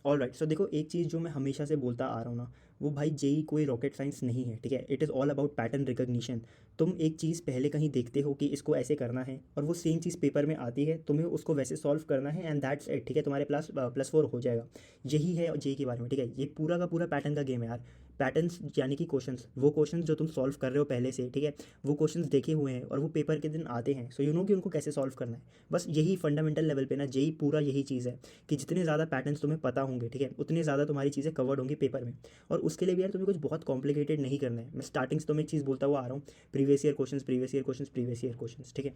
Alright, सो देखो एक चीज़ जो मैं हमेशा से बोलता आ रहा हूँ ना, वो भाई जेई कोई रॉकेट साइंस नहीं है, ठीक है। It is all about pattern recognition. तुम एक चीज़ पहले कहीं देखते हो कि इसको ऐसे करना है, और वो सेम चीज़ पेपर में आती है, तुम्हें उसको वैसे सॉल्व करना है, एंड दैट्स इट, ठीक है। तुम्हारे +4 हो जाएगा। यही है जेई के बारे में, ठीक है। ये पूरा का पूरा पैटर्न का गेम है यार। पैटर्न्स यानी कि क्वेश्चंस, वो क्वेश्चंस जो तुम सॉल्व कर रहे हो पहले से, ठीक है, वो क्वेश्चंस देखे हुए हैं और वो पेपर के दिन आते हैं, सो यू नो कि उनको कैसे सॉल्व करना है। बस यही फंडामेंटल लेवल पे ना जेई पूरा यही चीज़ है कि जितने ज़्यादा पैटर्न्स तुम्हें पता होंगे, ठीक है, उतने ज़्यादा तुम्हारी चीज़ें कवर्ड होंगी पेपर में। और उसके लिए भी यार तुम्हें कुछ बहुत कॉम्प्लिकेटेड नहीं करना है। मैं स्टार्टिंग से तुम्हें एक चीज़ बोलता हुआ आ रहा हूँ, previous year questions, previous year questions, previous year questions, ठीक है।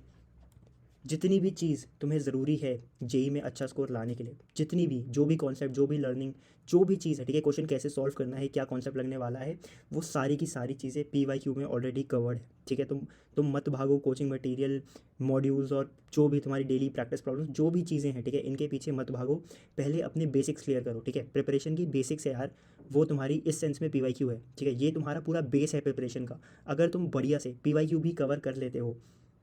जितनी भी चीज़ तुम्हें ज़रूरी है जेई में अच्छा स्कोर लाने के लिए, जितनी भी, जो भी कॉन्सेप्ट, जो भी लर्निंग, जो भी चीज़ है, ठीक है, क्वेश्चन कैसे सॉल्व करना है, क्या कॉन्सेप्ट लगने वाला है, वो सारी की सारी चीज़ें पीवाईक्यू में ऑलरेडी कवर्ड है, ठीक है। तुम मत भागो कोचिंग मटेरियल, मॉड्यूल्स और जो भी तुम्हारी डेली प्रैक्टिस प्रॉब्लम्स, जो भी चीज़ें हैं, ठीक है, इनके पीछे मत भागो। पहले अपने बेसिक्स क्लियर करो, ठीक है। प्रिपरेशन की बेसिक्स है यार, वो तुम्हारी इस सेंस में पीवाईक्यू है, ठीक है। ये तुम्हारा पूरा बेस है प्रिपरेशन का। अगर तुम बढ़िया से पीवाईक्यू भी कवर कर लेते हो,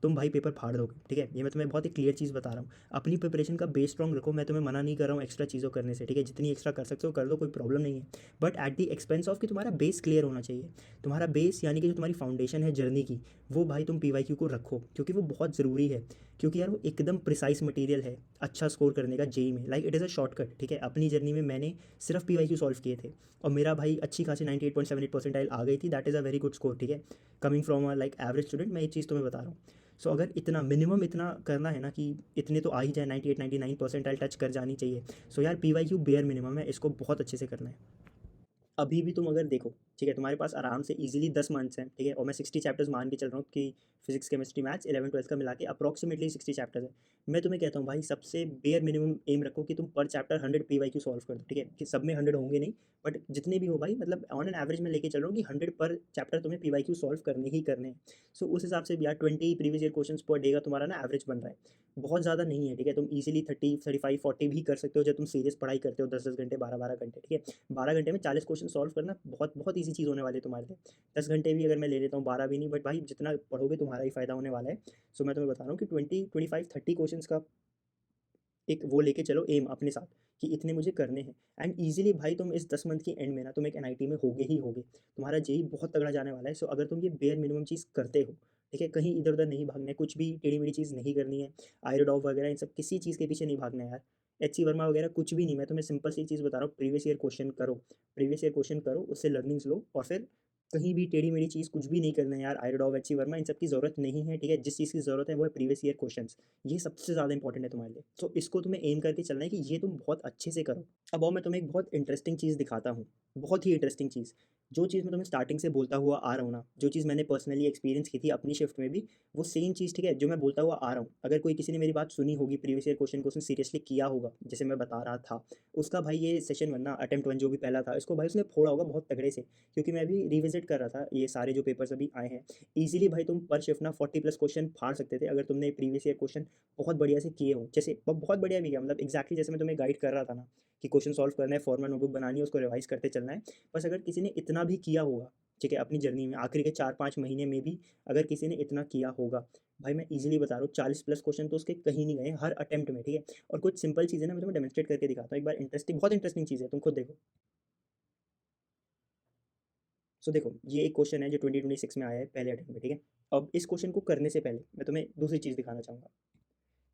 तुम भाई पेपर फाड़ दोगे, ठीक है। ये मैं तुम्हें बहुत ही क्लियर चीज़ बता रहा हूँ। अपनी प्रिपरेशन का बेस स्ट्रॉन्ग रखो। मैं तुम्हें मना नहीं कर रहा हूँ एक्स्ट्रा चीज़ों करने से, ठीक है। जितनी एक्स्ट्रा कर सकते हो कर दो, कोई प्रॉब्लम नहीं है। But at the expense of कि तुम्हारा बेस क्लियर होना चाहिए। तुम्हारा बेस यानी कि जो तुम्हारी फाउंडेशन है जर्नी की, वो भाई तुम पीवाईक्यू को रखो, क्योंकि वो बहुत ज़रूरी है। क्योंकि यार वो एकदम प्रिसाइज मटेरियल है अच्छा स्कोर करने का जेई में। Like it is a shortcut, ठीक है। अपनी जर्नी में मैंने सिर्फ पीवाईक्यू सॉल्व किए थे, और मेरा भाई अच्छी खासी 98.78 परसेंटाइल आ गई थी। That is a very good score, ठीक है। Coming from a like average student, मैं ये चीज़ तुम्हें बता रहा हूँ। सो अगर इतना मिनिमम इतना करना है ना कि इतने तो आ ही जाए, 98-99 परसेंटाइल टच कर जानी चाहिए। सो यार पीवाईक्यू बेयर मिनिमम है, इसको बहुत अच्छे से करना है। अभी भी तुम अगर देखो, ठीक है, तुम्हारे पास आराम से इजीली 10 मंथ्स हैं, ठीक है, और मैं 60 चैप्टर्स मान के चल रहा हूँ कि फिजिक्स केमिस्ट्री मैथ्स 11 12 का मिला के अप्रॉक्सीमेटली 60 चैप्टर्स है। मैं तुम्हें कहता हूँ भाई सबसे बेयर मिनिमम एम रखो कि तुम पर चैप्टर 100 पीवाईक्यू सॉल्व कर दो, ठीक है। कि सब में 100 होंगे नहीं, बट जितने भी हो भाई, मतलब ऑन एन एवरेज में लेके चल रहा हूँ कि 100 पर चैप्टर तुम्हें पीवाईक्यू सॉल्व करने ही करने हैं। सो उस हिसाब से भी यार 20 previous year question per day का तुम्हारा ना एवरेज बन रहा है, बहुत ज़्यादा नहीं है, ठीक है। तुम इजीली 30 35 40 भी कर सकते हो जब तुम सीरियस पढ़ाई करते हो, 10 10 घंटे, 12 12 घंटे, ठीक है। 12 घंटे में 40 क्वेश्चन सॉल्व करना बहुत बहुत ईजी चीज़ होने वाली है तुम्हारे लिए। 10 घंटे भी अगर मैं ले लेता हूँ, 12 भी नहीं, बट भाई जितना पढ़ोगे तुम्हारा ही फायदा होने वाला है। सो मैं तुम्हें बता रहा हूँ कि 20 25 30 क्वेश्चन का एक वो लेके चलो एम अपने साथ, कि इतने मुझे करने हैं। एंड ईजिली भाई तुम इस 10 मंथ की एंड में ना तुम एक एनआईटी में होगे ही होगे। तुम्हारा जेई बहुत तगड़ा जाने वाला है। सो अगर तुम ये बेयर मिनिमम चीज़ करते हो, ठीक है, कहीं इधर उधर नहीं भागना है, कुछ भी टेढ़ी मेढ़ी चीज़ नहीं करनी है, आयरोडॉप वगैरह इन सब किसी चीज़ के पीछे नहीं भागना है यार, एचसी वर्मा वगैरह कुछ भी नहीं। मैं तुम्हें सिंपल सी चीज़ बता रहा हूँ, प्रीवियस ईयर क्वेश्चन करो, प्रीवियस ईयर क्वेश्चन करो, उससे लर्निंग्स लो, और फिर कहीं भी टेढ़ी मेढ़ी चीज़ कुछ भी नहीं करना है यार। आयरोडॉप, एचसी वर्मा इन सब की ज़रूरत नहीं है, ठीक है। जिस चीज़ की ज़रूरत है वो है प्रीवियस ईयर क्वेश्चन। ये सबसे ज़्यादा इंपॉर्टेंट है तुम्हारे लिए। सो इसको तुम्हें एम करके चलना है कि ये तुम बहुत अच्छे से करो। अब आओ मैं तुम्हें एक बहुत इंटरेस्टिंग चीज़ दिखाता हूँ, बहुत ही इंटरेस्टिंग चीज़। जो चीज़ मैं तुम्हें स्टार्टिंग से बोलता हुआ आ रहा हूँ ना, जो चीज़ मैंने पर्सनली एक्सपीरियंस की थी अपनी शिफ्ट में भी, वो सेम चीज़, ठीक है, जो मैं बोलता हुआ आ रहा हूँ। अगर कोई किसी ने मेरी बात सुनी होगी, प्रीवियस ईयर क्वेश्चन को उसने सीरियसली किया होगा जैसे मैं बता रहा था, उसका भाई ये सेशन 1 ना, अटेम्प्ट 1 जो भी पहला था, इसको भाई उसने फोड़ा होगा बहुत तगड़े से। क्योंकि मैं अभी रिविजिट कर रहा था ये सारे जो पेपर्स अभी आए हैं। ईजिली भाई तुम पर शिफ्ट ना 40+ क्वेश्चन फाड़ सकते थे अगर तुमने प्रीवियस ईयर क्वेश्चन बहुत बढ़िया से किए हों। जैसे बहुत बढ़िया भी किया, मतलब एग्जैक्टली जैसे मैं तुम्हें गाइड कर रहा था ना, कि क्वेश्चन सॉल्व करना है, फॉर्मल नोटबुक बनानी है, उसको रिवाइज करते चलना है। बस अगर किसी ने इतना भी किया होगा, ठीक है, अपनी जर्नी में आखिरी के 4 5 महीने में भी अगर किसी ने इतना किया होगा, भाई मैं इजीली बता रहा हूँ 40+ क्वेश्चन तो उसके कहीं नहीं गए हर अटेम्प्ट में, ठीक है। और कुछ सिंपल चीज़ें ना मैं तुम्हें डेमोन्स्ट्रेट करके दिखाता हूँ एक बार, इंटरेस्टिंग, बहुत इंटरेस्टिंग चीज़ है, तुम खुद देखो। सो देखो ये एक क्वेश्चन है जो 2026 में आया है पहले अटेम्प्ट में, ठीक है। अब इस क्वेश्चन को करने से पहले मैं तुम्हें दूसरी चीज़ दिखाना चाहूँगा।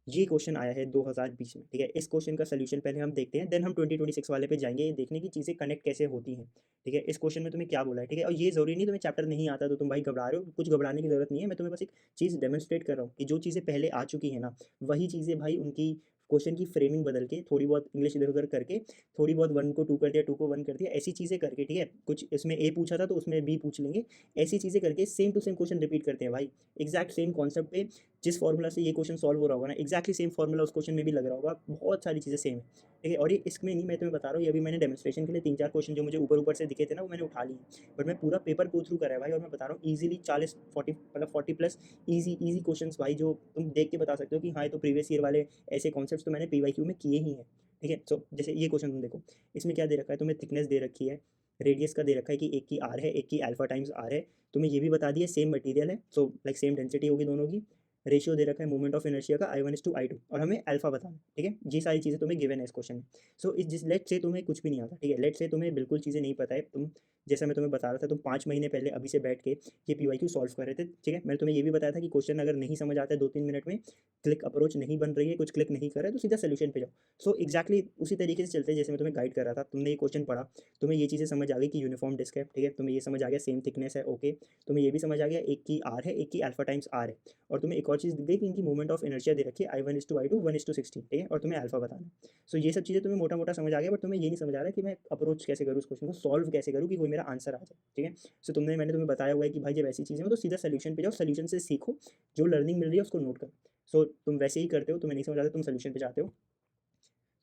ये क्वेश्चन आया है 2020 में, ठीक है। इस क्वेश्चन का सॉल्यूशन पहले हम देखते हैं, देन हम 2026 वाले पे जाएंगे, ये देखने की चीज़ें कनेक्ट कैसे होती हैं, ठीक है। इस क्वेश्चन में तुम्हें क्या बोला है, ठीक है। और ये ज़रूरी नहीं तुम्हें चैप्टर नहीं आता तो तुम भाई घबरा रहे हो, कुछ घबराने की ज़रूरत नहीं है। मैं तुम्हें बस एक चीज़ डेमोन्स्ट्रेट कर रहा हूँ कि जो चीज़ें पहले आ चुकी हैं ना, वही चीज़ें भाई उनकी क्वेश्चन की फ्रेमिंग बदल के, थोड़ी बहुत इंग्लिश इधर उधर करके, थोड़ी बहुत 1 को 2 कर दिया, 2 को 1 कर दिया, ऐसी चीज़ें करके, ठीक है। कुछ इसमें ए पूछा था तो उसमें बी पूछ लेंगे, ऐसी चीज़ें करके same to same question repeat करते हैं भाई। एग्जैक्ट सेम कॉन्सेप्ट पे जिस फॉर्मूला से ये क्वेश्चन सॉल्व हो रहा होगा ना, एग्जैक्टली सेम फॉर्मूला उस क्वेश्चन में भी लग रहा होगा, बहुत सारी चीज़ें सेम है, ठीक है। और ये इसमें नहीं, मैं तुम्हें बता रहा हूँ, ये अभी मैंने डेमोन्स्ट्रेशन के लिए 3 4 क्वेश्चन जो मुझे ऊपर ऊपर से दिखे थे ना, वो मैंने उठा लिए। बट मैं पूरा पेपर गो थ्रू करा है भाई, और मैं बता रहा हूँ ईजिली 40 40 मतलब 40+ ईजी ईजी क्वेश्चन भाई, जो तुम देख के बता सकते हो कि हाँ ये तो प्रीवियस ईयर वाले ऐसे कॉन्सेप्ट तो मैंने पीवाईक्यू में किए ही हैं, ठीक है। सो जैसे ये क्वेश्चन तुम देखो, इसमें क्या दे रखा है तुम्हें, थिकनेस दे रखी है, रेडियस का दे रखा है कि एक की आर है, एक की अल्फा टाइम्स आर है। तुम्हें ये भी बता दिया सेम मटेरियल है, सो लाइक सेम डेंसिटी होगी दोनों की। रेशियो दे रखा है मोमेंट ऑफ इनर्शिया का I1:I2 और हमें अल्फा बताना है, ठीक है। ये सारी चीज़ें तुम्हें गिवन है इस क्वेश्चन में। सो इस जिस लेट्स से तुम्हें कुछ भी नहीं आता, ठीक है। लेट्स से तुम्हें बिल्कुल चीज़ें नहीं पता है, तुम जैसा मैं तुम्हें बता रहा था, तुम 5 महीने पहले अभी से बैठ के ये पीवाईक्यू सॉल्व कर रहे थे, ठीक है। मैंने तुम्हें ये भी बताया था कि क्वेश्चन अगर नहीं समझ आता है 2-3 मिनट में, क्लिक अप्रोच नहीं बन रही है, कुछ क्लिक नहीं कर रहा है, तो सीधा सॉल्यूशन पे जाओ। सो एग्जैक्टली उसी तरीके से चलते हैं जैसे मैं तुम्हें गाइड कर रहा था। तुमने ये क्वेश्चन पढ़ा, तुम्हें ये चीज़ें समझ आ गई कि यूनिफॉर्म डिस्क है, ठीक है। तुम्हें ये समझ आ गया सेम थिकनेस है, ओके। तुम्हें ये भी समझ आ गया एक की आर है, एक की अल्फा टाइम्स आर है, और तुम्हें एक और चीज़ दी गई कि इनकी मोमेंट ऑफ इनर्शिया दे रखी है I1:I2 1:16, ठीक है, और तुम्हें अल्फा बताना है। सो ये सब चीज़ें तुम्हें मोटा मोटा समझ आ गया, बट तुम्हें ये नहीं समझ आ रहा है कि मैं अप्रोच कैसे करूँ, उस क्वेश्चन को सॉल्व कैसे करूँ कि कोई मेरा आंसर आ जाए, ठीक है। सो मैंने तुम्हें बताया हुआ है कि भाई जब ऐसी चीज़ें हो तो सीधा सोल्यूशन पे जाओ, सोल्यूशन से सीखो, जो लर्निंग मिल रही है उसको नोट करो। सो तुम वैसे ही करते हो, तुम्हें नहीं समझ आता, तुम सोल्यूशन पे जाते हो।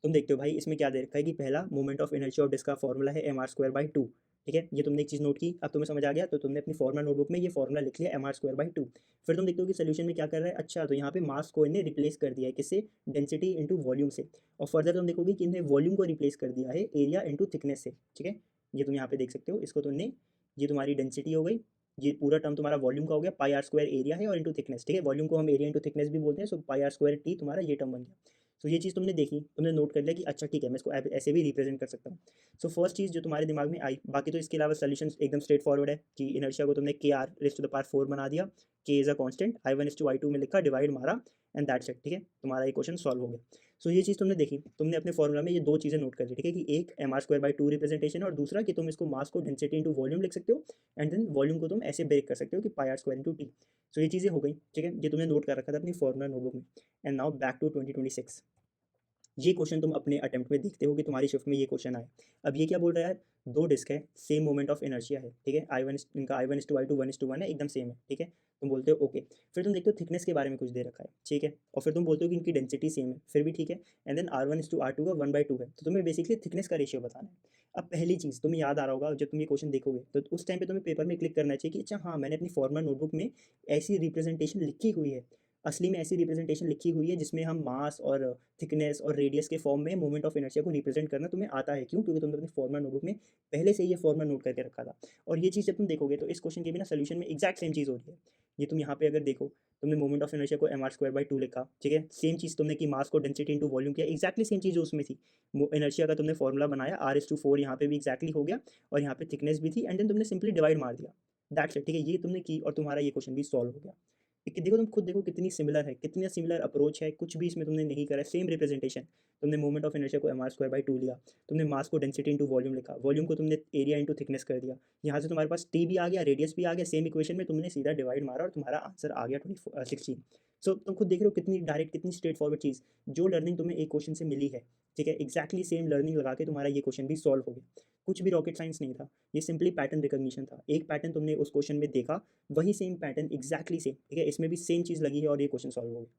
तुम देखते हो भाई इसमें क्या दे रखा है कि पहला moment of inertia of disc का फॉर्मूला है mr²/2, ठीक है। ये तुमने एक चीज़ नोट की, अब तुम्हें समझ आ गया, तो तुमने अपनी फॉर्मूला नोटबुक में ये फॉर्मूला लिख लिया mr²/2। फिर तुम देखते हो कि सोल्यूशन में क्या कर रहा है, अच्छा तो यहाँ पे मास को इन्हें रिप्लेस कर दिया है किससे, डेंसिटी इंटू वॉल्यूम से। और फर्दर तुम देखोगे कि इन्हें वॉल्यूम को रिप्लेस कर दिया है एरिया इंटू थिकनेस से, ठीक है। ये तुम यहाँ पे देख सकते हो, इसको तुमने, ये तुम्हारी डेंसिटी हो गई, ये पूरा टर्म तुम्हारा वॉल्यूम का हो गया, πr² एरिया है और इंटू थिकनेस, ठीक है। वॉल्यूम को हम एरिया इंटू थिकनेस भी बोलते हैं, सो πr² तुम्हारा ये टर्म बन गया। सो ये चीज़ तुमने देखी, तुमने नोट कर लिया कि अच्छा ठीक है, मैं इसको ऐसे भी रिप्रेजेंट कर सकता हूँ। सो फर्स्ट चीज़ जो तुम्हारे दिमाग में आई, बाकी तो इसके अलावा सोल्यूशन एकदम स्ट्रेट फॉरवर्ड है कि इनर्शिया को तुमने KR⁴ बना दिया, K is a constant, I1:I2 में लिखा, डिवाइड मारा, एंड दैट्स इट, ठीक है। तुम्हारा ये क्वेश्चन सॉल्व हो गया। सो ये चीज़ तुमने देखी, तुमने अपने फॉर्मूला में ये दो चीज़ें नोट कर ली, ठीक है, कि एक mr²/2 रिप्रेजेंटेशन है और दूसरा कि तुम इसको मास को डेंसिटी इंटू वॉल्यूम लिख सकते हो, एंड देन वॉल्यूम को तुम ऐसे ब्रेक कर सकते हो कि πr² इंटू टी। सो ये चीज़ें हो गई, ठीक है। ये तुमने नोट कर रखा था अपनी फॉर्मूला नोटबुक में। And now back to 2026। ये क्वेश्चन तुम अपने अटेम्प्ट में देखते हो कि तुम्हारी शिफ्ट में ये क्वेश्चन आए। अब ये क्या बोल रहा है, दो डिस्क है, सेम मोमेंट ऑफ इनर्शिया है, ठीक है। इनका I1:I2 1:1 है, एकदम सेम है, ठीक है। तुम बोलते हो ओके। फिर तुम देखते हो थिकनेस के बारे में कुछ दे रखा है, ठीक है, और फिर तुम बोलते हो कि इनकी डेंसिटी सेम है, फिर भी ठीक है। एंड देन R1:R2 का 1/2 है, तो तुम्हें बेसिकली थिकनेस का रेशियो बताना है। अब पहली चीज़ तुम्हें याद आ रहा होगा, जब तुम ये क्वेश्चन देखोगे तो उस टाइम पे तुम्हें पेपर में क्लिक करना चाहिए कि अच्छा हाँ, मैंने अपनी फॉर्मूला नोटबुक में ऐसी रिप्रेजेंटेशन लिखी हुई है, असली में ऐसी रिप्रेजेंटेशन लिखी हुई है जिसमें हम मास और थिकनेस और रेडियस के फॉर्म में मोमेंट ऑफ इनर्शिया को रिप्रेजेंट करना तुम्हें आता है। क्यों? क्योंकि तुमने अपनी फॉर्मूला नोटबुक में पहले से ही ये फॉर्मूला नोट करके रखा था। और ये चीज़ जब तुम देखोगे तो इस क्वेश्चन के भी ना सोल्यूशन में एग्जैक्ट सेम चीज़ हो रही है। ये तुम यहाँ पे अगर देखो, तुमने मोमेंट ऑफ इनर्शिया को mr²/2 लिखा, ठीक है। सेम चीज़ तुमने की मास को डेंसिटी इंटू वॉल्यूम किया, एग्जैक्टली सेम चीज़ जो उसमें थी। इनर्शिया का तुमने फॉर्मूला बनाया R:4, यहाँ पे भी एग्जैक्टली हो गया, और यहाँ पे थिकनेस भी थी, एंड देन तुमने सिंपली डिवाइड मार दिया, दैट्स इट, ठीक है। ये तुमने की और तुम्हारा ये क्वेश्चन भी सॉल्व हो गया। कि देखो, तुम खुद देखो कितनी सिमिलर है, कितना सिमिलर अप्रोच है, कुछ भी इसमें तुमने नहीं करा है, सेम रिप्रेजेंटेशन। तुमने मोमेंट ऑफ इनर्शिया को mr²/2 लिया, तुमने मास को डेंसिटी इंटू वॉल्यूम लिखा, वॉल्यूम को तुमने एरिया इंटू थिकनेस कर दिया, यहाँ से तुम्हारे पास टी भी आ गया, रेडियस भी आ गया, सेम इक्वेशन में तुमने सीधा डिवाइड मारा और तुम्हारा आंसर आ गया 16। सो तुम खुद देख रहे हो कितनी डायरेक्ट, कितनी स्ट्रेट फॉरवर्ड चीज़, जो लर्निंग तुम्हें एक क्वेश्चन से मिली है, ठीक है, एक्जैक्टली सेम लर्निंग लगा के तुम्हारा ये क्वेश्चन भी सॉल्व हो गया। कुछ भी रॉकेट साइंस नहीं था, ये सिंपली पैटर्न रिकॉग्निशन था। एक पैटर्न तुमने उस क्वेश्चन में देखा, वही सेम पैटर्न एग्जैक्टली सेम, ठीक है, इसमें भी सेम चीज़ लगी है और ये क्वेश्चन सॉल्व हो गया।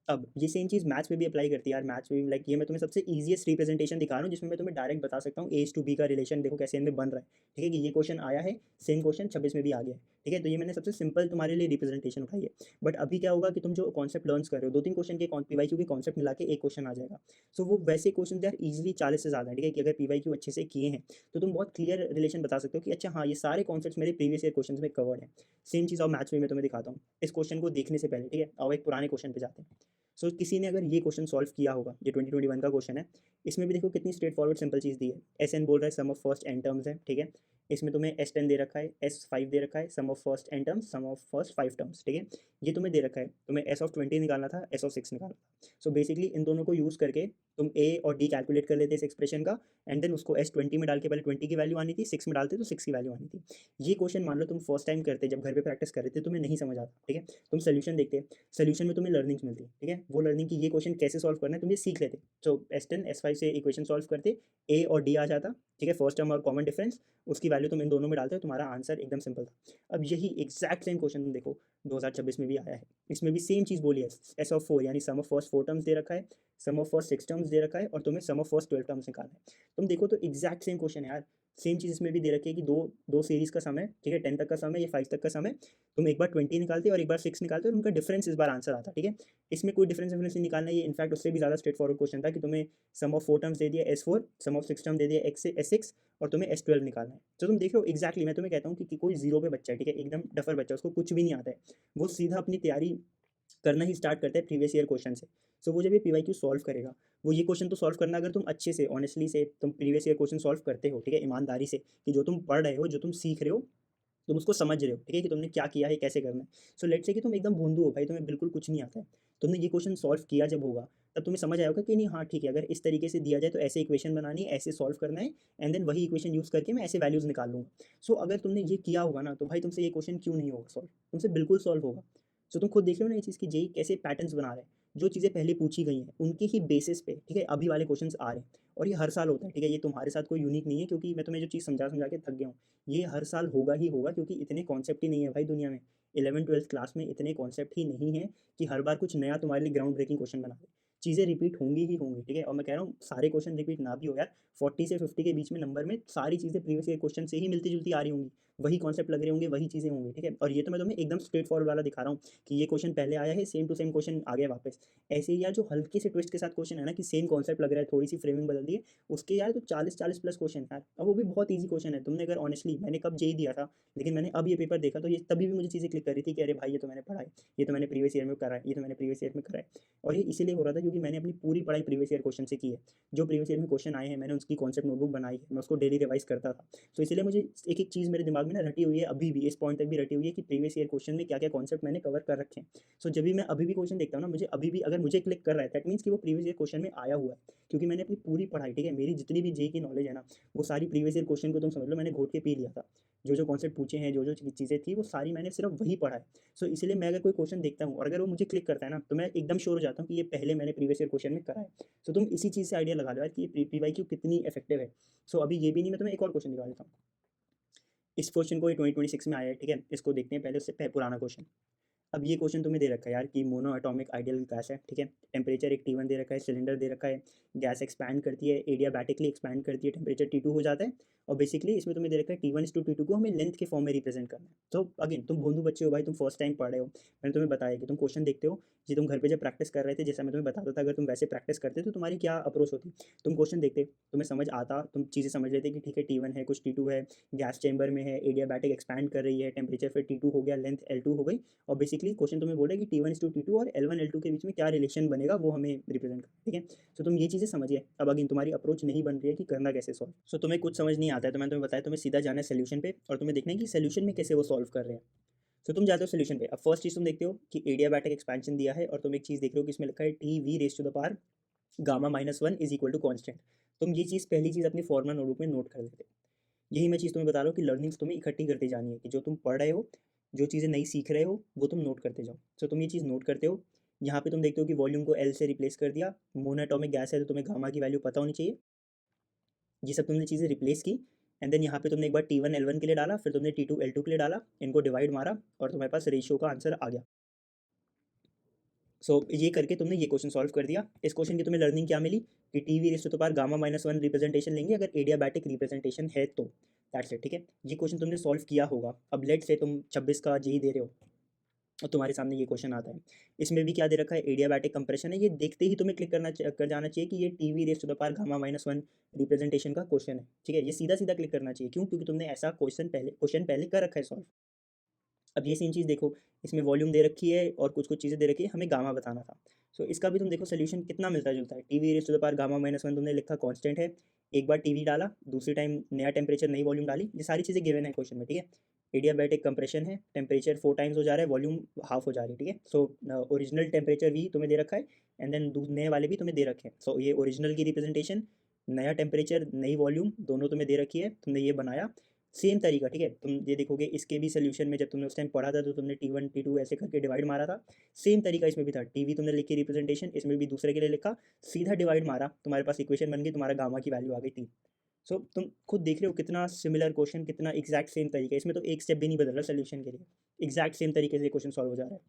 अब ये सेम चीज़ मैथ्स में भी अप्लाई करती है यार। मैथ्स में भी लाइक, ये मैं तुम्हें सबसे ईज़ीएस्ट रिप्रेजेंटेशन दिखा रहा हूँ जिसमें मैं तुम्हें डायरेक्ट बता सकता हूँ A to B का रिलेशन देखो कैसे इनमें बन रहा है, ठीक है, कि ये क्वेश्चन आया है, सेम क्वेश्चन 26 में भी आ गया है, ठीक है। तो ये मैंने सबसे सिंपल तुम्हारे लिए रिप्रेजेंटेशन उठाई है। बट अभी क्या होगा कि तुम जो कॉन्सेप्ट लर्न कर रहे हो, 2-3 क्वेश्चन के पीवाईक्यू के कॉन्सेप्ट मिला के एक क्वेश्चन आ जाएगा। सो वो वैसे क्वेश्चन यार ईजिली 40 से ज़्यादा है, ठीक है, कि अगर पीवाईक्यू अच्छे से किए हैं तो तुम बहुत क्लियर रिलेशन बता सकते हो कि अच्छा हाँ, ये सारे कॉन्सेप्ट्स मेरे प्रीवियस ईयर क्वेश्चन में कवर्ड है। सेम चीज़ और मैथ्स में मैं तुम्हें दिखाता हूँ इस क्वेश्चन को देखने से पहले, ठीक है। और एक पुराने क्वेश्चन पे जाते हैं। सो किसी ने अगर ये क्वेश्चन सॉल्व किया होगा, ये 2021 का क्वेश्चन है, इसमें भी देखो कितनी स्ट्रेट फॉरवर्ड सिंपल चीज़ दी है। एस एन बोल रहा है sum of first n terms है, ठीक है। इसमें तुम्हें S10 दे रखा है, S5 दे रखा है, sum of first n terms, sum of first 5 terms, ठीक है। ये तुम्हें दे रखा है, तुम्हें S(20) निकालना था, S(6) निकालना था। सो बेसिकली इन दोनों को यूज़ करके तुम A और D कैलकुलेट कर लेते इस एक्सप्रेशन का, एंड देन उसको S20 में डाल के, पहले 20 की वैल्यू आनी थी, 6 में डालते तो 6 की वैल्यू आनी थी। ये क्वेश्चन मान लो तुम फर्स्ट टाइम करते, जब घर पे प्रैक्टिस कर रहे थे, तुम्हें नहीं समझ आता, ठीक है। तुम सोल्यूशन देखते, सोल्यूशन में तुम्हें लर्निंग्स मिलती, ठीक है। वो लर्निंग की ये क्वेश्चन कैसे सॉल्व करना है तुम ये सीख लेते। सो S10 S5 से इक्वेशन सॉल्व करते, A और D आ जाता, ठीक है, फर्स्ट टर्म और कॉमन डिफरेंस, उसकी वैल्यू तुम इन दोनों में डालते हो, तुम्हारा आंसर एकदम सिंपल था। अब यही एग्जैक्ट सेम क्वेश्चन तुम देखो 2026 में भी आया है, इसमें भी सेम चीज़ बोली है। S(4) यानी सम ऑफ फर्स्ट 4 टर्म्स दे रखा है, सम ऑफ फर्स्ट 6 टर्म्स दे रखा है, और तुम्हें सम ऑफ फर्स्ट 12 टर्म्स निकालना है। तुम देखो तो एग्जैक्ट सेम क्वेश्चन है यार। सेम चीज़ इसमें भी दे रखी है कि दो दो सीरीज़ का सम है, ठीक है, 10 तक का सम है, ये 5 तक का सम है। तुम एक बार 20 निकालते हो और एक बार 6 निकालते हो, और उनका डिफरेंस इस बार आंसर आता, ठीक है। इसमें कोई डिफरेंस नहीं निकालना है, ये इनफैक्ट उससे भी ज़्यादा स्ट्रेट फॉरवर्ड क्वेश्चन था कि तुम्हें सम ऑफ 4 टर्म्स दे दिया S4, सम ऑफ 6 टर्म दे दिया S6, और तुम्हें S12 निकालना है। तो तुम देख रहे हो एग्जैक्टली, मैं तुम्हें कहता हूँ कि कोई जीरो पे बच्चा है, ठीक है, एकदम डफर बच्चा, उसको कुछ भी नहीं आता है, वो सीधा अपनी तैयारी करना ही स्टार्ट करता है प्रीवियस ईयर क्वेश्चन से। सो वो जब ये पीवाईक्यू सॉल्व करेगा, वो ये क्वेश्चन तो सॉल्व करना अगर तुम अच्छे से ऑनेस्टली से तुम प्रीवियस ईयर क्वेश्चन सॉल्व करते हो, ठीक है, ईमानदारी से कि जो तुम पढ़ रहे हो, जो तुम सीख रहे हो, तुम उसको समझ रहे हो, ठीक है, कि तुमने क्या किया है, कैसे करना है। सो लेट्स से कि तुम एकदम भोंदू हो भाई, तुम्हें बिल्कुल कुछ नहीं आता है। तुमने ये क्वेश्चन सॉल्व किया जब होगा, तब तुम्हें समझ आया होगा कि नहीं हाँ ठीक है, अगर इस तरीके से दिया जाए तो ऐसे इक्वेशन बनानी है, ऐसे सॉल्व करना है, एंड देन वही इक्वेशन यूज़ करके मैं ऐसे वैल्यूज़ निकाल लूँगा। सो अगर तुमने ये किया होगा ना, तो भाई तुमसे ये क्वेश्चन क्यों नहीं होगा सॉल्व, तुमसे बिल्कुल सॉल्व होगा। सो तुम खुद देख रहे हो ना ये चीज़ कि जेईई कैसे पैटर्न्स बना रहे हैं। जो चीज़ें पहले पूछी गई हैं, उनके ही बेसिस पे, ठीक है, अभी वाले क्वेश्चन्स आ रहे हैं। और ये हर साल होता है, ठीक है, ये तुम्हारे साथ कोई यूनिक नहीं है, क्योंकि मैं तुम्हें जो चीज़ समझा-समझा के थक गया हूँ। ये हर साल होगा ही होगा, क्योंकि इतने कॉन्सेप्ट ही नहीं है भाई दुनिया में। 11th-12th क्लास में इतने कॉन्सेप्ट ही नहीं है कि हर बार कुछ नया तुम्हारे लिए ग्राउंड ब्रेकिंग क्वेश्चन बना दे। चीज़ें रिपीट होंगी ही होंगी, ठीक है, और मैं कह रहा हूँ सारे क्वेश्चन रिपीट ना भी हो यार, 40 से 50 के बीच में नंबर में सारी चीज़ें प्रीवियस ईयर क्वेश्चन से ही मिलती-जुलती आ रही होंगी। वही कॉन्सेप्ट लग रहे होंगे, वही चीज़ें होंगी, ठीक है, और ये तो मैं तुम्हें एकदम स्ट्रेट फॉरवर्ड वाला दिखा रहा हूँ कि ये क्वेश्चन पहले आया है, सेम टू सेम क्वेश्चन आ गया वापस। ऐसे ही यार जो हल्के से ट्विस्ट के साथ क्वेश्चन है ना, कि सेम कॉन्सेप्ट लग रहा है, थोड़ी सी फ्रेमिंग बदल दी है, उसके यार तो 40-40 प्लस क्वेश्चन है यार, और वो भी बहुत ईजी क्वेश्चन है। तुमने अगर ऑनेस्टली, मैंने कब जेईई दिया था, लेकिन मैंने अब ये पेपर देखा, तो ये तभी भी मुझे चीज़ें क्लिक कर रही थी कि अरे भाई ये तो मैंने पढ़ा है, ये तो मैंने प्रीवियस ईयर में करा है, ये तो मैंने प्रीवियस ईयर में करा है। और ये इसीलिए हो रहा था क्योंकि मैंने अपनी पूरी पढ़ाई प्रीवियस ईयर क्वेश्चन से की है। जो प्रीवियस ईयर में क्वेश्चन आए हैं, मैंने उसकी कॉन्सेप्ट नोटबुक बनाई है, मैं उसको डेली रिवाइज करता था। तो इसलिए मुझे एक एक चीज़ मेरे दिमाग में ना रटी हुई है, अभी भी इस पॉइंट तक भी रटी हुई है कि प्रीवियस ईयर क्वेश्चन में क्या क्या कॉन्सेप्ट मैंने कवर कर रखे हैं। सो जब भी मैं अभी भी क्वेश्चन देखता हूँ ना, मुझे अभी भी अगर मुझे क्लिक कर रहा है, दैट मीन्स कि वो प्रीवियस ईयर क्वेश्चन में आया हुआ है, क्योंकि मैंने अपनी पूरी पढ़ाई, ठीक है, मेरी जितनी भी जेईई की नॉलेज है ना, वो सारी प्रीवियस ईयर क्वेश्चन को तुम समझ लो मैंने घोट के पी लिया था। जो जो कॉन्सेप्ट पूछे हैं, जो जो चीज़ें थी, वो सारी मैंने सिर्फ वही पढ़ा है। सो इसलिए मैं अगर कोई क्वेश्चन देखता हूँ और अगर वो मुझे क्लिक करता है ना, तो मैं एकदम श्योर हो जाता हूँ कि ये पहले मैंने प्रीवियस ईयर क्वेश्चन में करा है। सो तुम इसी चीज़ से आइडिया लगा लो यार कि ये पीवाईक्यू कितनी इफेक्टिव है। सो अभी ये भी नहीं, मैं तुम्हें एक और क्वेश्चन दिखा देता हूँ। इस क्वेश्चन को ये 2026 में आया है, ठीक है, इसको देखते हैं पहले, उससे पुराना क्वेश्चन। अब ये क्वेश्चन तुम्हें दे रखा है यार कि मोनो एटॉमिक आइडियल गैस है, ठीक है, टेम्परेचर एक T1 दे रखा है, सिलेंडर दे रखा है, गैस एक्सपैंड करती है, एडियाबैटिकली एक्सपैंड करती है, टेम्परेचर T2 हो जाता है, और बेसिकली इसमें तुम्हें दे रखा है T1:T2 को हमें लेंथ के फॉर्म में रिप्रेजेंट करना है। तो अगेन तुम भोंदू बच्चे हो भाई, तुम फर्स्ट टाइम पढ़ रहे हो, मैंने तुम्हें बताया कि तुम क्वेश्चन देखते हो, जी तुम घर पे जब प्रैक्टिस कर रहे थे, जैसा मैं तुम्हें बताता था, अगर तुम वैसे प्रैक्टिस करते तो तुम्हारी क्या अप्रोच होती। तुम क्वेश्चन देखते, तुम्हें समझ आता, तुम चीज़ें समझ लेते कि ठीक है T1 है, कुछ T2 है, गैस चैम्बर में है, एडियाबैटिक एक्सपैंड कर रही है, टेम्परेचर फिर T2 हो गया, लेंथ L2 हो गई, और बेसिकली क्वेश्चन तुम्हें बोल रहा है कि T1:T2 और L1 L2 के बीच में क्या रिलेशन बनेगा, वो हमें रिप्रेजेंट करना है, ठीक है। सो तुम ये चीज़ें समझिए। अब अगेन तुम्हारी अप्रोच नहीं बन रही है कि करना कैसे सॉल्व। सो तुम्हें कुछ समझ नहीं आता है, तो मैंने तुम्हें बताया, तुम्हें सीधा जाना है सोल्यूशन पे, और तुम्हें देखना है कि सोल्यूशन में कैसे वो सॉल्व कर रहे हैं। तो तुम जाते हो सोल्यूशन पे। अब फर्स्ट चीज़ तुम देखते हो कि एडियाबैटिक एक्सपेंशन दिया है, और तुम एक चीज़ देख रहे हो कि इसमें लिखा है T(V)⁻⁻⁴ (Γ-1 = कांस्टेंट). तुम ये चीज़ पहली चीज़ अपनी फॉर्मूला नोटबुक में नोट कर लेते हो। यही मैं चीज़ तुम्हें बता रहा हूँ कि लर्निंग्स तुम्हें इकट्ठी करती जानी है, कि जो तुम पढ़ रहे हो, जो चीज़ें नई सीख रहे हो, वो तुम नोट करते जाओ। सो तुम ये चीज़ नोट करते हो। यहाँ पे तुम देखते हो कि वॉल्यूम को एल से रिप्लेस कर दिया, मोनोएटॉमिक गैस है तो तुम्हें गामा की वैल्यू पता होनी चाहिए। ये सब तुमने चीज़ें रिप्लेस की, एंड देन यहाँ पे तुमने एक बार T1 L1 के लिए डाला, फिर तुमने T2 L2 के लिए डाला, इनको डिवाइड मारा, और तुम्हारे पास रेशियो का आंसर आ गया। सो ये करके तुमने ये क्वेश्चन सॉल्व कर दिया। इस क्वेश्चन की तुम्हें लर्निंग क्या मिली कि T(V)⁻⁻1 रिप्रेजेंटेशन लेंगे अगर एडियाबैटिक रिप्रेजेंटेशन है तो। दैट्स इट, ठीक है। ये क्वेश्चन तुमने सॉल्व किया होगा। अब लेट से तुम 26 का जेईई दे रहे हो, और तुम्हारे सामने ये क्वेश्चन आता है। इसमें भी क्या दे रखा है, एडियाबैटिक कंप्रेशन है। ये देखते ही तुम्हें क्लिक कर जाना चाहिए कि ये T(V)⁻⁻1 रिप्रेजेंटेशन का क्वेश्चन है, ठीक है। ये सीधा सीधा क्लिक करना चाहिए, क्यों, क्योंकि तुमने ऐसा क्वेश्चन पहले कर रखा है सॉल्व। अब ये सेम चीज़ देखो, इसमें वॉल्यूम दे रखी है और कुछ-कुछ चीज़ें दे रखी है, हमें गामा बताना था। सो इसका भी तुम देखो सॉल्यूशन कितना मिलता-जुलता है। T(V)⁻⁻1 तुमने लिखा कांस्टेंट है, एक बार टीवी डाला, दूसरी टाइम नया टेम्परेचर नई वॉल्यूम डाली, ये सारी चीज़ें गिवन है क्वेश्चन में, ठीक है। एडियाबैटिक कंप्रेशन है, टेम्परेचर 4 टाइम्स हो जा रहा है, वॉल्यूम हाफ हो जा रही है, ठीक है। सो ओरिजिनल टेम्परेचर V तुम्हें दे रखा है, एंड देन नए वाले भी तुम्हें दे रखे हैं। सो ये ओरिजिनल की रिप्रेजेंटेशन, नया टेम्परेचर, नई वॉल्यूम दोनों तुम्हें दे रखी है, तुमने ये बनाया। सेम तरीका, ठीक है, तुम ये देखोगे इसके भी सोल्यूशन में, जब तुमने उस टाइम पढ़ा था तो तुमने T1 T2 ऐसे करके डिवाइड मारा था। सेम तरीका इसमें भी था, टीवी तुमने लिखी रिप्रेजेंटेशन, इसमें भी दूसरे के लिए लिखा, सीधा डिवाइड मारा, तुम्हारे पास इक्वेशन बन गई, तुम्हारा गामा की वैल्यू आ गई 3। सो तुम खुद देख रहे हो कितना सिमिलर क्वेश्चन, कितना एग्जैक्ट सेम तरीका है। इसमें तो एक स्टेप भी नहीं बदल रहा सोल्यूशन के लिए, एग्जैक्ट सेम तरीके से क्वेश्चन सॉल्व हो जा रहा है।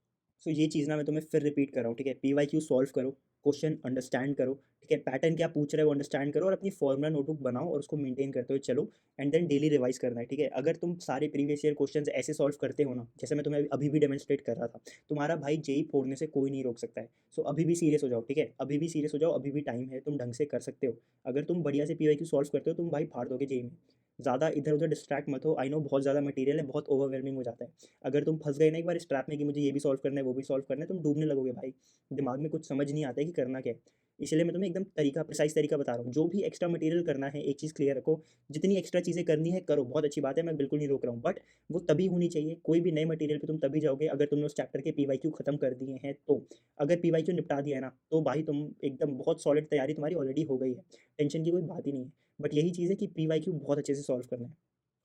सो ये चीज़ ना मैं तुम्हें फिर रिपीट कर रहा हूँ, ठीक है। पीवाईक्यू सॉल्व करो, क्वेश्चन अंडरस्टैंड करो, ठीक है, पैटर्न क्या पूछ रहे हो अंडरस्टैंड करो, और अपनी फॉर्मूला नोटबुक बनाओ और उसको मेंटेन करते हुए चलो, एंड देन डेली रिवाइज करना है, ठीक है। अगर तुम सारे प्रीवियस ईयर क्वेश्चन ऐसे सॉल्व करते हो ना, जैसे मैं तुम्हें अभी भी डेमोन्स्ट्रेट कर रहा था, तुम्हारा भाई जेई फोड़ने से कोई नहीं रोक सकता है। सो अभी भी सीरियस हो जाओ, ठीक है, अभी भी सीरियस हो जाओ, अभी भी टाइम है, तुम ढंग से कर सकते हो। अगर तुम बढ़िया से पीवाईक्यू सॉल्व करते हो, तुम भाई फाड़ दोगे जेई में। ज़्यादा इधर-उधर डिस्ट्रैक्ट मत हो। आई नो बहुत ज़्यादा मटेरियल है, बहुत ओवरवेलमिंग हो जाता है। अगर तुम फँस गए ना एक बार इस ट्रैप में कि मुझे ये भी सॉल्व करना है, वो भी सॉल्व करना है, तुम डूबने लगोगे भाई। दिमाग में कुछ समझ नहीं आता है कि करना क्या है। इसलिए मैं तुम्हें एकदम तरीका प्रिसाइज़ तरीका बता रहा हूँ। जो भी एक्स्ट्रा मटेरियल करना है, एक चीज़ क्लियर रखो, जितनी एक्स्ट्रा चीज़ें करनी है करो, बहुत अच्छी बात है, मैं बिल्कुल नहीं रोक रहा हूँ। बट वो तभी होनी चाहिए, कोई भी नए मटेरियल पे तुम तभी जाओगे अगर तुमने उस चैप्टर के पीवाईक्यू खत्म कर दिए हैं तो। अगर पीवाईक्यू निपटा दिया है ना, तो भाई तुम एकदम बहुत सॉलिड तैयारी तुम्हारी ऑलरेडी हो गई है। टेंशन की कोई बात ही नहीं है। बट यही चीज़ है कि पीवाईक्यू बहुत अच्छे से सॉल्व करना है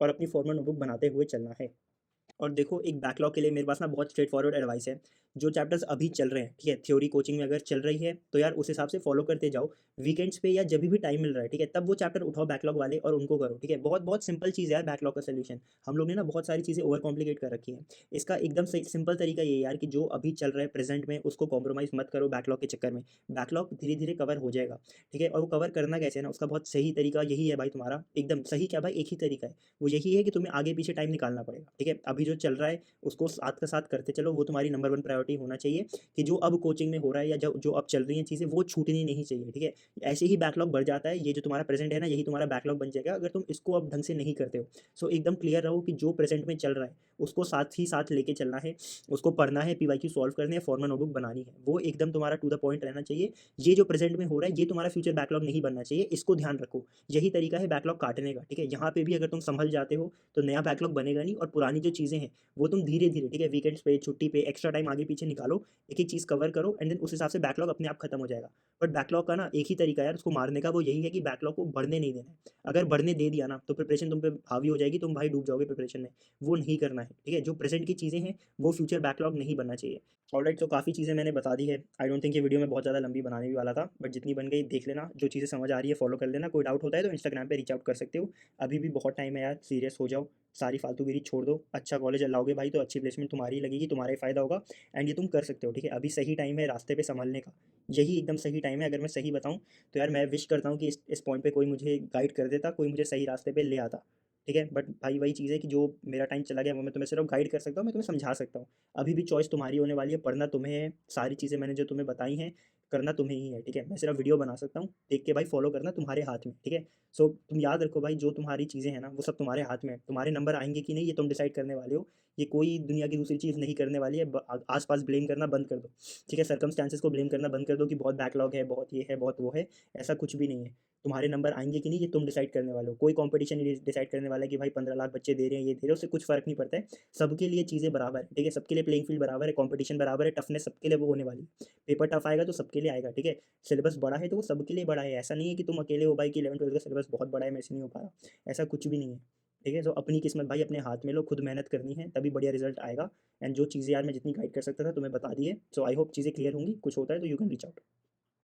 और अपनी फॉर्मल नोटबुक बनाते हुए चलना है। और देखो एक बैकलॉग के लिए मेरे पास ना बहुत स्ट्रेट फॉरवर्ड एडवाइस है। जो चैप्टर्स अभी चल रहे हैं, ठीक है, थ्योरी कोचिंग में अगर चल रही है तो यार उस हिसाब से फॉलो करते जाओ। वीकेंड्स पे या जब भी टाइम मिल रहा है, ठीक है, तब वो चैप्टर उठाओ बैकलॉग वाले और उनको करो, ठीक है। बहुत बहुत सिंपल चीज़ है यार बैकलॉग का सोल्यूशन। हम लोग ने ना बहुत सारी चीज़ें ओवर कॉम्प्लिकेट कर रखी है। इसका एकदम सही सिंपल तरीका ये है यार कि जो अभी चल रहा है प्रेजेंट में उसको कॉम्प्रोमाइज़ मत करो बैकलॉग के चक्कर में। बैकलॉग धीरे धीरे कवर हो जाएगा, ठीक है। और वो कवर करना कैसे है ना, उसका बहुत सही तरीका यही है भाई तुम्हारा, एकदम सही क्या भाई, एक ही तरीका है। वो यही है कि तुम्हें आगे पीछे टाइम निकालना पड़ेगा, ठीक है। अभी जो चल रहा है उसको साथ का साथ करते चलो, वो तुम्हारी नंबर वन प्रायोरिटी होना चाहिए कि जो अब कोचिंग में हो रहा है या जो जो अब चल रही हैं चीज़ें वो छूटनी नहीं चाहिए, ठीक है। ऐसे ही बैकलॉग बढ़ जाता है, ये जो तुम्हारा प्रेजेंट है ना यही तुम्हारा बैकलॉग बन जाएगा अगर तुम इसको अब ढंग से नहीं करते हो। सो एकदम क्लियर रहो कि जो प्रेजेंट में चल रहा है उसको साथ ही साथ लेके चलना है, उसको पढ़ना है, पीवाईक्यू सॉल्व करने हैं, फॉर्मल नोटबुक बनानी है, वो एकदम तुम्हारा टू द पॉइंट रहना चाहिए। ये जो प्रेजेंट में हो रहा है ये तुम्हारा फ्यूचर बैकलॉग नहीं बनना चाहिए, इसको ध्यान रखो। यही तरीका है बैकलॉग काटने का, ठीक है। यहाँ पे भी अगर तुम संभल जाते हो तो नया बैकलॉग बनेगा नहीं और पुरानी जो चीज़ें हैं वो तुम धीरे-धीरे, ठीक है, वीकेंड्स पे, छुट्टी पे एक्स्ट्रा टाइम आगे-पीछे निकालो, एक-एक चीज़ कवर करो एंड देन उस हिसाब से बैकलॉग अपने आप खत्म हो जाएगा। बट बैकलॉग का ना एक ही तरीका है यार उसको मारने का, वो यही है कि बैकलॉग को बढ़ने नहीं देना है। अगर बढ़ने दे दिया ना तो प्रिपरेशन तुम पे हावी हो जाएगी, तुम भाई डूब जाओगे प्रिपरेशन में। वो नहीं करना है, ठीक है। जो प्रेज़ेंट की चीज़ें हैं वो फ्यूचर बैकलॉग नहीं बनना चाहिए। ऑलराइट, तो काफ़ी चीज़ें मैंने बता दी है। आई डोंट थिंक ये वीडियो मैं बहुत ज़्यादा लंबी बनाने भी वाला था, बट जितनी बन गई देख लेना। जो चीज़ें समझ आ रही है फॉलो कर लेना। कोई डाउट होता है तो इंस्टाग्राम पे रीच आउट कर सकते हो। अभी भी बहुत टाइम है यार, सीरियस हो जाओ, सारी फालतूगिरी छोड़ दो। अच्छा कॉलेज लाओगे भाई तो अच्छी प्लेसमेंट तुम्हारी ही लगेगी, तुम्हारा ही फ़ायदा होगा एंड ये तुम कर सकते हो, ठीक है। अभी सही टाइम है रास्ते पे संभलने का, यही एकदम सही टाइम है। अगर मैं सही बताऊँ तो यार मैं विश करता हूँ कि इस पॉइंट पे कोई मुझे गाइड कर देता, कोई मुझे सही रास्ते पे ले आता, ठीक है। बट भाई वही चीज़ है कि जो मेरा टाइम चला गया वो मैं तुम्हें सिर्फ गाइड कर सकता हूँ, मैं तुम्हें समझा सकता हूँ। अभी भी चॉइस तुम्हारी होने वाली है, पढ़ना तुम्हें है, सारी चीज़ें मैंने जो तुम्हें बताई हैं करना तुम्हें ही है, ठीक है। मैं सिर्फ वीडियो बना सकता हूँ, देख के भाई फॉलो करना तुम्हारे हाथ में, ठीक है। सो तुम याद रखो भाई जो तुम्हारी चीज़ें हैं ना वो सब तुम्हारे हाथ में है। तुम्हारे नंबर आएंगे कि नहीं ये तुम डिसाइड करने वाले हो। ये कोई दुनिया की दूसरी चीज़ नहीं करने वाली है। आस पास ब्लेम करना बंद कर दो, ठीक है। सर्कमस्टांसेस को ब्लेम करना बंद कर दो कि बहुत बैकलॉग है, बहुत ये है, बहुत वो है। ऐसा कुछ भी नहीं है। तुम्हारे नंबर आएंगे कि नहीं ये तुम डिसाइड करने वाले हो। कोई कंपटीशन नहीं डिसाइड करने वाला है कि भाई 15 लाख बच्चे दे रहे हैं, ये दे रहे हैं, उससे कुछ फ़र्क नहीं पड़ता है। सबके लिए चीज़ें बराबर है, ठीक है। सबके लिए प्लेइंग फील्ड बराबर है, कंपटीशन बराबर है, टफनेस सबके लिए वो होने वाली है। पेपर टफ आएगा तो सबके लिए आएगा, ठीक है। सिलेबस बड़ा है तो वो सबके लिए बड़ा है। ऐसा नहीं है कि तुम अकेले हो भाई कि 11th-12th का सिलेबस बहुत बड़ा है, मेरे से नहीं हो पा रहा। ऐसा कुछ भी नहीं है, ठीक है। तो अपनी किस्मत भाई अपने हाथ में लो, खुद मेहनत करनी है तभी बढ़िया रिजल्ट आएगा। एंड जो चीज़ें यार मैं जितनी गाइड कर सकता था तुम्हें बता दी है। सो आई होप चीज़ें क्लियर होंगी। कुछ होता है तो यू कैन रीच आउट।